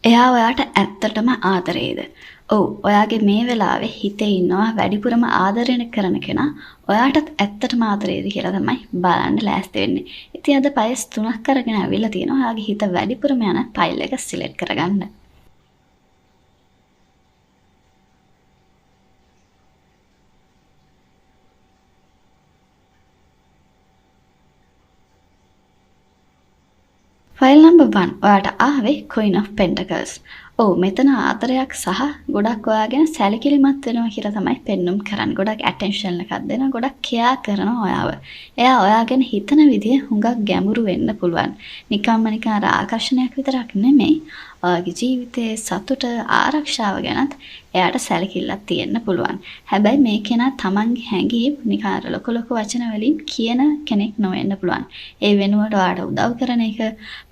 එයා ඔයාට ඇත්තටම ආදරේද? ඔව්, ඔයාගේ මේ වෙලාවේ හිතේ ඉන්නවා වැඩිපුරම ආදරය කරන කෙනා ඔයාටත් ඇත්තටම ආදරේද කියලා තමයි බලන්න ලෑස්ති වෙන්නේ. ඉතින් අද පයස් 3ක් අරගෙන අවිල්ලා තියෙනවා. ඔයාගේ හිත වැඩිපුරම යන ෆයිල් එක සිලෙක්ට් කරගන්න. ෆයිල් නම්බර් 1 ඔයාට ආවේ Queen of Pentacles. ඔව් මෙතන ආදරයක් සහ ගොඩක් ඔයාගෙන සැලකිලිමත් වෙනවා කියලා තමයි පෙන්눔 කරන්නේ. ගොඩක් ඇටෙන්ෂන් එකක් දෙනවා. ගොඩක් කෙයා කරනවා ඔයාව. එයා ඔයාගෙන හිතන විදිය හුඟක් ගැඹුරු වෙන්න පුළුවන්. නිකම්ම නිකන් අර ආකර්ෂණයක් විතරක් නෙමෙයි. ඔයාගේ ජීවිතයේ සතුට ආරක්ෂාව ගැනත් එයාට සැලකිල්ලක් තියෙන්න පුළුවන්. හැබැයි මේ කෙනා තමන්ගේ හැඟීම් නිකන් අර ලොකු වචන වලින් කියන කෙනෙක් නොවෙන්න පුළුවන්. ඒ වෙනුවට ඔයාට උදව් කරන එක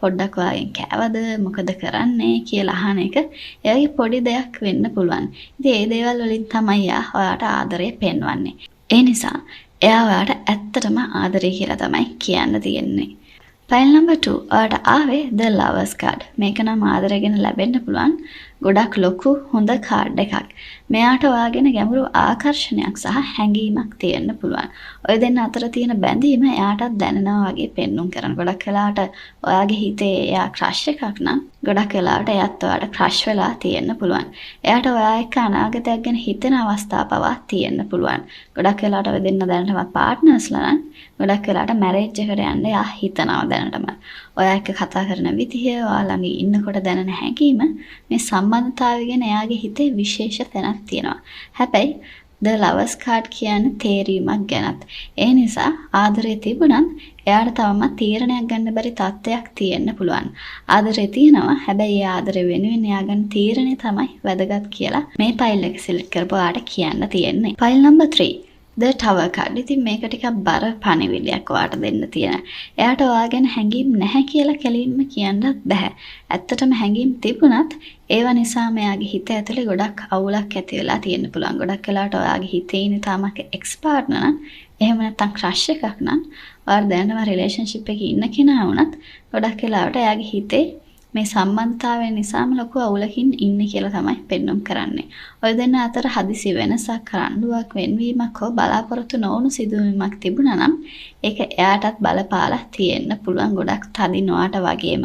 පොඩ්ඩක් ඔයාගෙන් කෑවද මොකද කරන්නේ කියලා අහන එක එයාගේ පොඩි දෙයක් වෙන්න පුළුවන්. ඉතින් ඒ දේවල් වලින් තමයි ඔයාට ආදරය පෙන්වන්නේ. ඒ නිසා එයා ඔයාට ඇත්තටම ආදරේ කියලා තමයි කියන්න තියෙන්නේ. ෆයිල් නම්බර් 2 ඔයාට ආවේ The Lovers card. මේක නම් ආදරයෙන් ලැබෙන්න පුළුවන් ගොඩක් ලොකු හොඳ කාඩ් එකක්. මෙයාට ඔයාගෙන ගැඹුරු ආකර්ෂණයක් සහ හැඟීමක් තියෙන්න පුළුවන්. ඔය දෙන්න අතර තියෙන බැඳීම එයාටත් දැනෙනවා වගේ පෙන්눔 කරන. ගොඩක් වෙලාවට ඔයාගේ හිතේ එයා ක්‍රෂ් එකක් නම් ගොඩක් වෙලාවට එයාත් ඔයාට ක්‍රෂ් වෙලා තියෙන්න පුළුවන්. එයාට ඔයා එක්ක අනාගතයක් ගැන හිතෙන අවස්ථා පවා තියෙන්න පුළුවන්. ගොඩක් වෙලාවට ඔය දෙන්න දැනටමත් පාර්ට්නර්ස්ලා නම් ගොඩක් වෙලාවට මැරේජ් එකට යන්න එයා හිතනවා දැනටම. ඔයා එක්ක කතා කරන විදිහ, ඔයා ළඟ ඉන්නකොට දැනෙන හැඟීම මේ සම්බන්ධතාවය ගැන එයාගේ හිතේ විශේෂ තැනක් තියෙනවා. හැබැයි The Lovers card කියන්නේ තේරීමක් ගැනත්. ඒ නිසා ආදරේ තිබුණත් එයාට තවමත් තීරණයක් ගන්න බැරි තත්ත්වයක් තියෙන්න පුළුවන්. ආදරේ තියෙනවා. හැබැයි ඒ ආදරේ වෙනුවෙන් එයා ගන්න තීරණය තමයි වැදගත් කියලා මේ ෆයිල් එක සිලෙක්ට් කරපුවාට කියන්න තියෙන්නේ. File number 3 The Tower card. ඉතින් මේක ටිකක් බර පණිවිඩයක් ඔයාට දෙන්න තියෙන. එයාට ඔයාගෙන හැංගීම් නැහැ කියලා කෙලින්ම කියන්නත් බෑ. ඇත්තටම හැංගීම් තිබුණත් ඒව නිසා මෙයාගේ හිත ඇතුලේ ගොඩක් අවුලක් ඇති වෙලා තියෙන්න පුළුවන්. ගොඩක් වෙලාවට ඔයාගේ හිතේ ඉන්න තාමක එක්ස් පාර්ට්නර් නම් එහෙම නැත්නම් ක්‍රෂ් එකක් නම් ඔයාලා දැනටම රිලේෂන්ෂිප් එකේ ඉන්න කෙනා වුණත් ගොඩක් වෙලාවට එයාගේ හිතේ මේ සම්බන්ධතාවය නිසාම ලොකු අවුලකින් ඉන්නේ කියලා තමයි පෙන්눔 කරන්නේ. ඔය දෙන්න අතර හදිසි වෙනසක්, රණ්ඩුවක්, වෙන්වීමක් හෝ බලාපොරොත්තු නොවුණු සිදුවීමක් තිබුණා නම් ඒක එයාටත් බලපාලා තියෙන්න පුළුවන් ගොඩක් තදින් ඔයාට වගේම.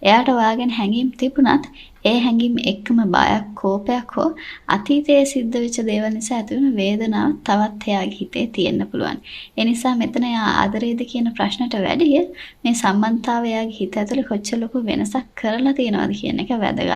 එයාට ඔයාගෙන හැඟීම් තිබුණත් ඒ හැඟීම් එක්කම බයක්, කෝපයක් හෝ අතීතයේ සිද්ධ වෙච්ච දේවල් නිසා ඇතිවන වේදනාව තවත් එයාගේ හිතේ තියෙන්න පුළුවන්. ඒ නිසා මෙතන එයා ආදරේද කියන ප්‍රශ්නට වැඩිය මේ සම්බන්ධතාවය එයාගේ හිත ඇතුලේ කොච්චර ලොකු වෙනසක් කරලා තියෙනවද කියන එක වැදගත්.